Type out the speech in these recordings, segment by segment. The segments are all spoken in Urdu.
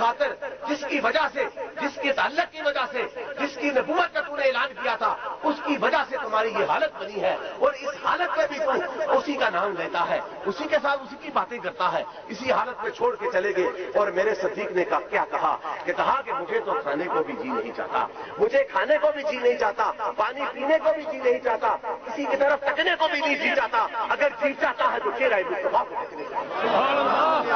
خاطر جس کی وجہ سے، جس کے تعلق کی وجہ سے، جس کی نبوت کا تو نے اعلان کیا تھا، اس کی وجہ سے تمہاری یہ حالت بنی ہے، اور اس حالت میں بھی تو اسی کا نام لیتا ہے، اسی کے ساتھ اسی کی باتیں کرتا ہے، اسی حالت میں چھوڑ کے چلے گئے۔ اور میرے صدیق نے کیا کہا کہ مجھے تو کھانے کو بھی جی نہیں چاہتا، مجھے کھانے کو بھی جی نہیں چاہتا، پانی پینے کو بھی جی نہیں چاہتا، کسی کی طرف تکنے کو بھی نہیں جی چاہتا، اگر جی چاہتا ہے تو چہرہ مصطفیٰ کو دیکھنے کا،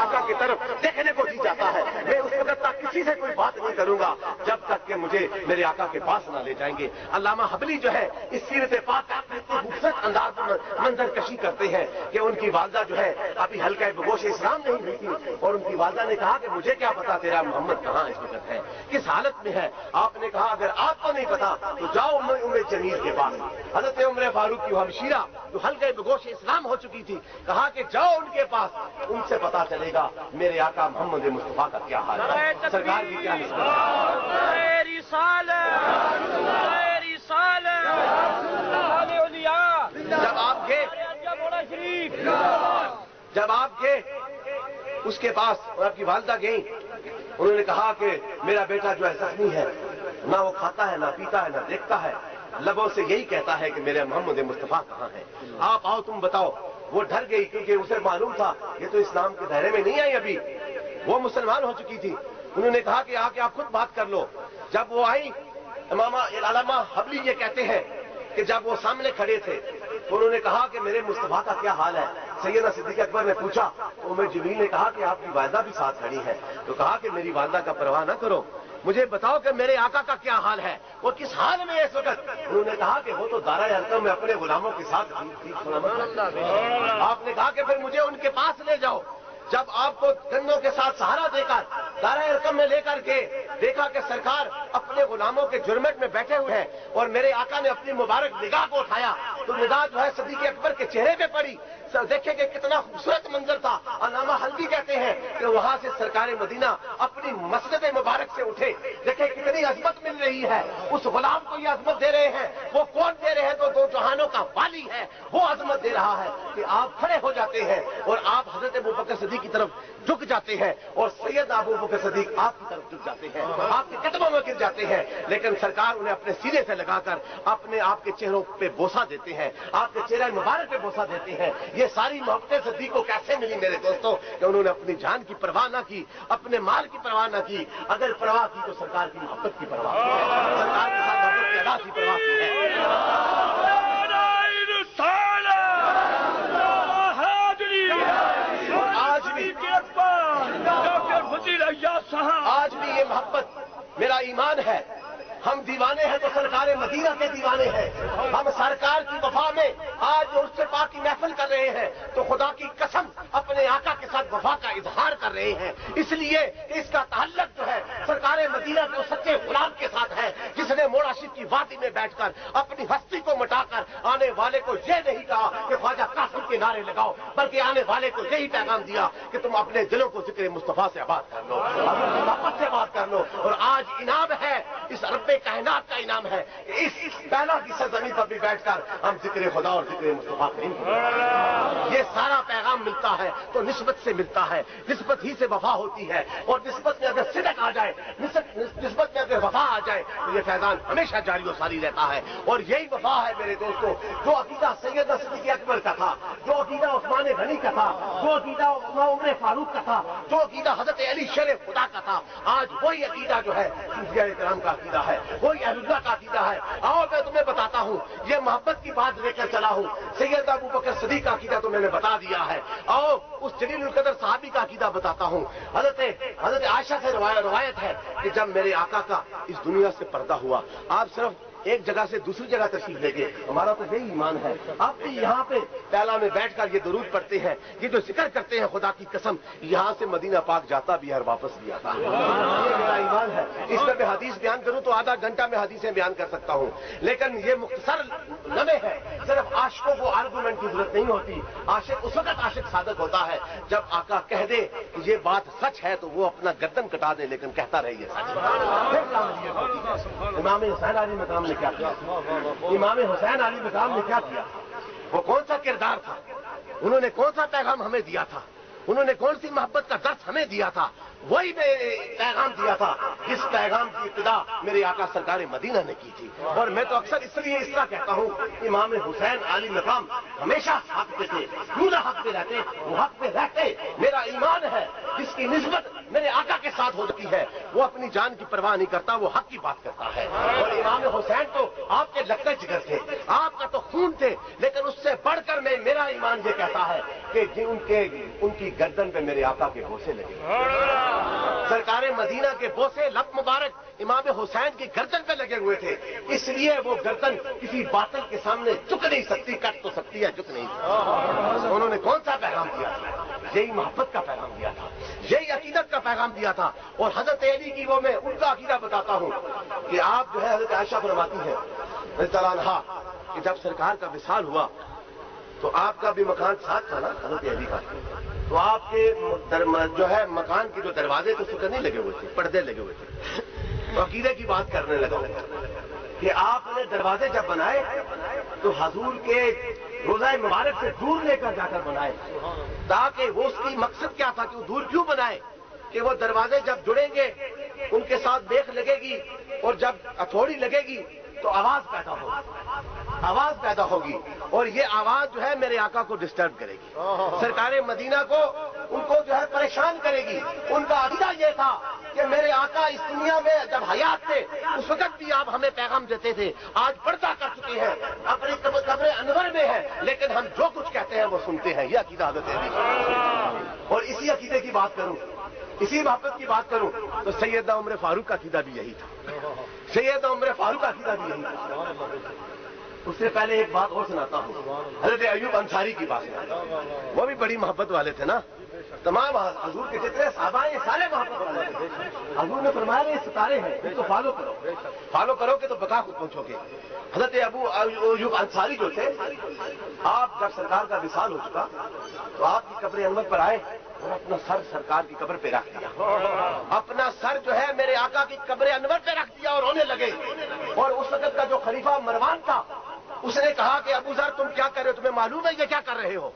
آقا کی طرف دیکھنے کو جی چاہتا ہے۔ میں اس وقت تک کسی سے کوئی بات نہیں کروں گا جب تک کہ مجھے میرے آقا کے پاس نہ لے جائیں گے۔ علامہ حبلی جو ہے اس سیرت پاک کا اتنی خوبصورت انداز میں منظر کشی کرتے ہیں کہ ان کی والدہ جو ہے ابھی حلقہ بگوش اسلام نہیں ہوئی تھی، اور ان کی والدہ نے کہا کہ مجھے کیا پتا تیرا محمد کہاں اس وقت ہے، کس حالت میں ہے۔ آپ نے کہا اگر آپ کو نہیں پتا تو جاؤ عمر جمیل کے پاس۔ حضرت عمر فاروق کی ہمشیرہ جو حلقہ بگوش اسلام ہو چکی تھی، کہا کہ جاؤ ان کے پاس، ان سے پتا چلے گا میرے آقا محمد مصطفیٰ کا کیا حال ہے، سرکار کی کیا نسبت ہے۔ جب آپ گئے اس کے پاس اور آپ کی والدہ گئیں، انہوں نے کہا کہ میرا بیٹا جو ہے زخمی ہے، نہ وہ کھاتا ہے، نہ پیتا ہے، نہ دیکھتا ہے، لبوں سے یہی کہتا ہے کہ میرے محمد مصطفیٰ کہاں ہے، آپ آؤ تم بتاؤ۔ وہ ڈر گئی کیونکہ اسے معلوم تھا یہ تو اسلام کے دائرے میں نہیں آئی، ابھی وہ مسلمان ہو چکی تھی۔ انہوں نے کہا کہ آ کے آپ خود بات کر لو۔ جب وہ آئی، علامہ حبلی یہ کہتے ہیں کہ جب وہ سامنے کھڑے تھے تو انہوں نے کہا کہ میرے مصطفیٰ کا کیا حال ہے۔ سیدنا صدیق اکبر نے پوچھا تو عمر جمیل نے کہا کہ آپ کی والدہ بھی ساتھ کھڑی ہے، تو کہا کہ میری والدہ کا پرواہ نہ کرو، مجھے بتاؤ کہ میرے آقا کا کیا حال ہے، وہ کس حال میں ہے اس وقت۔ انہوں نے کہا کہ وہ تو دارۂ ارقم میں اپنے غلاموں کے ساتھ آپ نے کہا کہ پھر مجھے ان کے پاس لے جاؤ۔ جب آپ کو گندوں کے ساتھ سہارا دے کر دارۂ ارقم میں لے کر کے دیکھا کہ سرکار اپنے غلاموں کے جرمٹ میں بیٹھے ہوئے ہیں، اور میرے آقا نے اپنی مبارک نگاہ کو اٹھایا تو نگاہ جو ہے صدیق اکبر کے چہرے پہ پڑی۔ دیکھیں کہ کتنا خوبصورت منظر تھا۔ علامہ حلبی کہتے ہیں کہ وہاں سے سرکار مدینہ اپنی مسجد مبارک سے اٹھے، دیکھیں کتنی عظمت مل رہی ہے، اس غلام کو یہ عظمت دے رہے ہیں۔ وہ کون دے رہے ہیں؟ تو دو جہانوں کا والی ہے، وہ عظمت دے رہا ہے کہ آپ کھڑے ہو جاتے ہیں اور آپ حضرت ابوبکر صدیق کی طرف جھک جاتے ہیں، اور سید ابوبکر صدیق آپ کی طرف جھک جاتے ہیں، آپ کے قدموں میں گر جاتے ہیں، لیکن سرکار انہیں اپنے سینے سے لگا کر اپنے آپ کے چہروں پہ بوسہ دیتے ہیں، آپ کے چہرہ مبارک پہ بوسہ دیتے ہیں۔ یہ ساری محبتیں صدیق کو کیسے ملی میرے دوستوں کہ انہوں نے اپنی جان کی پرواہ نہ کی، اپنے مال کی پرواہ نہ کی، اگر پرواہ کی تو سرکار کی محبت کی پرواہ کی ہے، سرکار کے ساتھ محبت کی ادا کی پرواہ کی ہے۔ آج بھی یہ محبت میرا ایمان ہے، ہم دیوانے ہیں تو سرکار مدینہ کے دیوانے ہیں، ہم سرکار کی وفا میں آج عرس پاک کی محفل کر رہے ہیں تو خدا کی قسم اپنے آقا کے ساتھ وفا کا اظہار کر رہے ہیں، اس لیے اس کا تعلق جو ہے سرکار مدینہ کے سچے غلام کے ساتھ ہے، جس نے موڑاشف کی وادی میں بیٹھ کر اپنی ہستی کو مٹا کر آنے والے کو یہ نہیں کہا کہ خواجہ قاسم کے نعرے لگاؤ، بلکہ آنے والے کو یہی پیغام دیا کہ تم اپنے دلوں کو ذکر مصطفیٰ سے آباد کر لو، اپنی محبت سے بات کر لو۔ اور آج انعام ہے، اس رب کائنات کا انعام ہے کہ اس پہلا کی سرزمین پر بھی بیٹھ کر ہم ذکر خدا اور ذکر مصطفیٰ کریں۔ یہ سارا پیغام ملتا ہے تو نسبت سے ملتا ہے، نسبت ہی سے وفا ہوتی ہے، اور نسبت میں اگر صدق آ جائے، نسبت میں اگر وفا آ جائے تو یہ فیضان ہمیشہ جاری و ساری رہتا ہے۔ اور یہی وفا ہے میرے دوستوں، جو عقیدہ سیدنا صدیق اکبر کا تھا، جو عقیدہ عثمان غنی کا تھا، جو عقیدہ عمر فاروق کا تھا، جو عقیدہ حضرت علی شیر خدا کا تھا، آج وہی عقیدہ جو ہے صوفیاء کرام کا عقیدہ ہے، وہی اہل اللہ کا عقیدہ ہے۔ آؤ میں تمہیں بتاتا ہوں، یہ محبت کی بات لے کر چلا ہوں، سیدنا ابوبکر صدیق کا عقیدہ تو میں نے بتا دیا ہے، آؤ اس جلیل القدر صحابی کا عقیدہ بتاتا ہوں۔ حضرت عائشہ سے روایت ہے کہ جب میرے آقا کا اس دنیا سے پردہ ہوا، آپ صرف ایک جگہ سے دوسری جگہ تشریف لے گئے، ہمارا تو یہی ایمان ہے، آپ بھی یہاں پہ پہلا میں بیٹھ کر یہ درود پڑھتے ہیں، یہ جو ذکر کرتے ہیں خدا کی قسم یہاں سے مدینہ پاک جاتا بھی ہے اور واپس بھی آتا ہے، یہ میرا ایمان ہے۔ اس میں میں حدیث بیان کروں تو آدھا گھنٹہ میں حدیثیں بیان کر سکتا ہوں، لیکن یہ مختصر لمحے ہے، صرف عاشقوں کو آرگومنٹ کی ضرورت نہیں ہوتی، عاشق اس وقت عاشق صادق ہوتا ہے جب آقا کہہ دے کہ یہ بات سچ ہے تو وہ اپنا گردن کٹا دے لیکن کہتا رہے یہ سچ ہے۔ امام حسین علی مقام نے کیا کیا؟ امام حسین علی مقام نے کیا کیا؟ وہ کون سا کردار تھا؟ انہوں نے کون سا پیغام ہمیں دیا تھا؟ انہوں نے کون سی محبت کا درس ہمیں دیا تھا؟ وہی میں پیغام دیا تھا جس پیغام کی ابتدا میرے آقا سرکار مدینہ نے کی تھی. اور میں تو اکثر اس لیے اس طرح کہتا ہوں، امام حسین علی مقام ہمیشہ حق پہ تھے، کیوں نہ حق پہ رہتے، وہ حق پہ رہتے. میرا ایمان ہے جس کی نسبت میرے آقا کے ساتھ ہوتی ہے وہ اپنی جان کی پرواہ نہیں کرتا، وہ حق کی بات کرتا ہے. اور امام حسین تو آپ کے لگتے جگر تھے، آپ کا تو خون تھے، لیکن اس سے بڑھ کر میرا ایمان یہ کہتا ہے کہ ان کی گردن پہ میرے آقا کے بوسے لگے. سرکار مدینہ کے بوسے لب مبارک امام حسین کی گردن پہ لگے ہوئے تھے، اس لیے وہ گردن کسی باطل کے سامنے جھک نہیں سکتی، کٹ تو سکتی ہے، جھک نہیں سکتی. انہوں نے کون سا پیغام دیا تھا؟ یہی محبت کا پیغام دیا تھا، یہی عقیدت کا پیغام دیا تھا. اور حضرت علی کی وہ میں ان کا عقیدہ بتاتا ہوں کہ آپ جو ہے حضرت عائشہ فرماتی ہیں رضی اللہ عنہا کہ جب سرکار کا وصال ہوا تو آپ کا بھی مکان ساتھ تھا نا حضرت علی کا، تو آپ کے جو ہے مکان کے جو دروازے تو سکر نہیں لگے ہوئے تھے، پردے لگے ہوئے تھے. تو عقیدے کی بات کرنے لگا کہ آپ نے دروازے جب بنائے تو حضور کے روضہ مبارک سے دور لے کر جا کر بنائے، تاکہ وہ اس کی مقصد کیا تھا کہ وہ دور کیوں بنائے کہ وہ دروازے جب جڑیں گے ان کے ساتھ دیکھ لگے گی اور جب ہتھوڑی لگے گی تو آواز پیدا ہوگی اور یہ آواز جو ہے میرے آقا کو ڈسٹرب کرے گی، سرکار مدینہ کو ان کو جو ہے پریشان کرے گی. ان کا عقیدہ یہ تھا کہ میرے آقا اس دنیا میں جب حیات تھے اس وقت بھی آپ ہمیں پیغام دیتے تھے، آج پردہ کر چکے ہیں، اپنی قبر انور میں ہیں، لیکن ہم جو کچھ کہتے ہیں وہ سنتے ہیں. یہ عقیدہ حضرت علی. اور اسی عقیدے کی بات کروں، اسی محبت کی بات کروں تو سیدنا عمر فاروق کا عقیدہ بھی یہی تھا. سیدنا عمر فاروق کا عقیدہ بھی یہی تھا. اس سے پہلے ایک بات اور سناتا ہوں، حضرت ایوب انصاری کی بات سناتا ہوں. وہ بھی بڑی محبت والے تھے نا، تمام حضور کے جتنے صحابہ ہیں سارے محبت والے تھے. حضور نے فرمایا یہ ستارے ہیں، اس کو فالو کرو کہ تو بقا خود پہنچو گے. حضرت ایوب انصاری جو تھے، آپ جب سرکار کا وصال ہو چکا تو آپ کی قبر انور پر آئے اور اپنا سر سرکار کی قبر پہ رکھ دیا، اپنا سر جو ہے میرے آقا کی قبر انور پہ رکھ دیا اور رونے لگے. اور اس وقت کا جو خلیفہ مروان تھا اس نے کہا کہ ابو ذر تم کیا کر رہے ہو، تمہیں معلوم ہے یہ کیا کر رہے ہو؟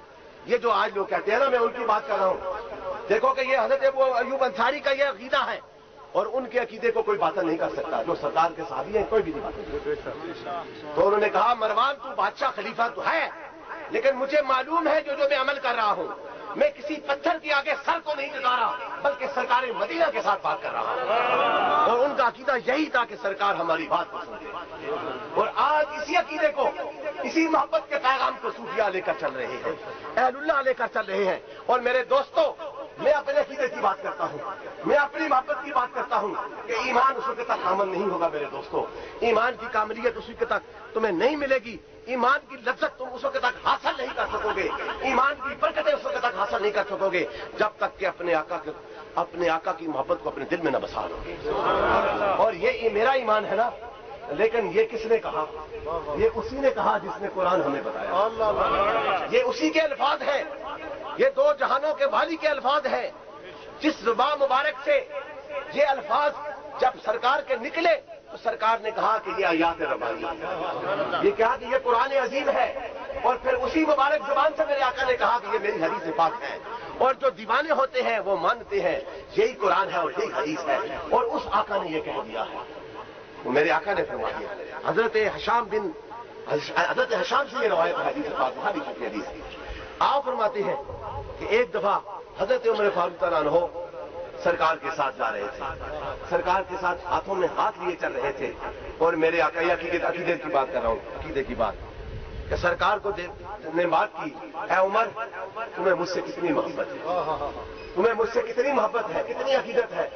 یہ جو آج لوگ کہتے ہیں نا، میں ان کی بات کر رہا ہوں. دیکھو کہ یہ حضرت ایوب انصاری کا یہ عقیدہ ہے اور ان کے عقیدے کو کوئی باطل نہیں کر سکتا. جو سرکار کے صحابی ہیں کوئی بھی نہیں باطل. تو انہوں نے کہا مروان تو بادشاہ خلیفہ تو ہے، لیکن مجھے معلوم ہے جو میں عمل کر رہا ہوں، میں کسی پتھر کے آگے سر کو نہیں جھکا رہا بلکہ سرکار مدینہ کے ساتھ بات کر رہا ہوں. اور ان کا عقیدہ یہی تھا کہ سرکار ہماری بات کو سنتے. اور آج اسی عقیدے کو، اسی محبت کے پیغام کو صوفیاء لے کر چل رہے ہیں، اہل اللہ لے کر چل رہے ہیں. اور میرے دوستوں، میں اپنے عقیدے کی بات کرتا ہوں، میں اپنی محبت کی بات کرتا ہوں کہ ایمان اس وقت تک کامل نہیں ہوگا میرے دوستوں. ایمان کی کاملیت اس وقت تک تمہیں نہیں ملے گی، ایمان کی لذت تم اس وقت تک حاصل نہیں کر سکو گے، ایمان کی برکتیں اس وقت تک حاصل نہیں کر سکو گے جب تک کہ اپنے آقا کی محبت کو اپنے دل میں نہ بسا لو گے. اور یہ میرا ایمان ہے نا، لیکن یہ کس نے کہا؟ یہ اسی نے کہا جس نے قرآن ہمیں بتایا. یہ اسی کے الفاظ ہیں، یہ دو جہانوں کے والی کے الفاظ ہیں. جس زبان مبارک سے یہ الفاظ جب سرکار کے نکلے تو سرکار نے کہا کہ یہ آیات ربانی ہے، یہ کہا کہ یہ قرآن عظیم ہے. اور پھر اسی مبارک زبان سے میرے آقا نے کہا کہ یہ میری حدیث پاک ہے. اور جو دیوانے ہوتے ہیں وہ مانتے ہیں یہی قرآن ہے اور یہی حدیث ہے. اور اس آقا نے یہ کہہ دیا ہے، میرے آقا نے فرما دیا. حضرت حشام سے یہ روایت ہے، حدیث پاک بخاری کی حدیث. آپ فرماتے ہیں کہ ایک دفعہ حضرت عمر فاروق تعالیٰ عنہ سرکار کے ساتھ جا رہے تھے، سرکار کے ساتھ ہاتھوں میں ہاتھ لیے چل رہے تھے. اور میرے آقا عقیدے کی بات کر رہا ہوں، عقیدے کی بات کہ سرکار کو نے بات کی، اے عمر تمہیں مجھ سے کتنی محبت ہے، تمہیں مجھ سے کتنی محبت ہے، کتنی عقیدت ہے.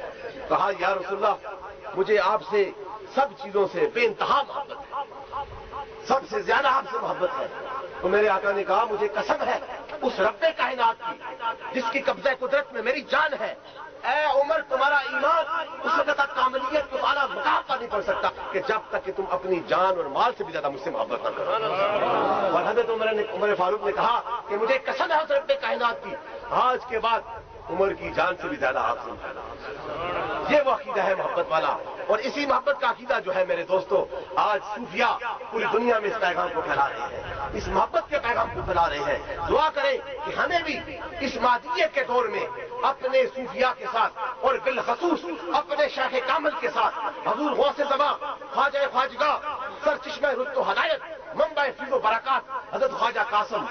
کہا یا رسول اللہ مجھے آپ سے سب چیزوں سے بے انتہا محبت ہے، سب سے زیادہ آپ سے محبت ہے. تو میرے آقا نے کہا مجھے قسم ہے اس رب کائنات کی جس کی قبضہ قدرت میں میری جان ہے، اے عمر تمہارا ایمان اس وقت تک کاملیت کو اعلیٰ مقام پر نہیں پڑ سکتا کہ جب تک کہ تم اپنی جان اور مال سے بھی زیادہ مجھ سے محبت نہ کرو. اور حضرت عمر فاروق نے کہا کہ مجھے قسم ہے اس رب کائنات کی، آج کے بعد عمر کی جان سے بھی زیادہ آپ سے. یہ وہ عقیدہ ہے محبت والا اور اسی محبت کا عقیدہ جو ہے میرے دوستو آج صوفیاء پوری دنیا میں اس پیغام کو پھیلا رہے ہیں، اس محبت کے پیغام کو پھیلا رہے ہیں۔ دعا کریں کہ ہمیں بھی اس مادیت کے دور میں اپنے صوفیاء کے ساتھ اور بالخصوص اپنے شیخ کامل کے ساتھ حضور غوث زمان خواجہ خواجگاہ سر چشمہ رتو ہدایت منبع فیض و برکات حضرت خواجہ قاسم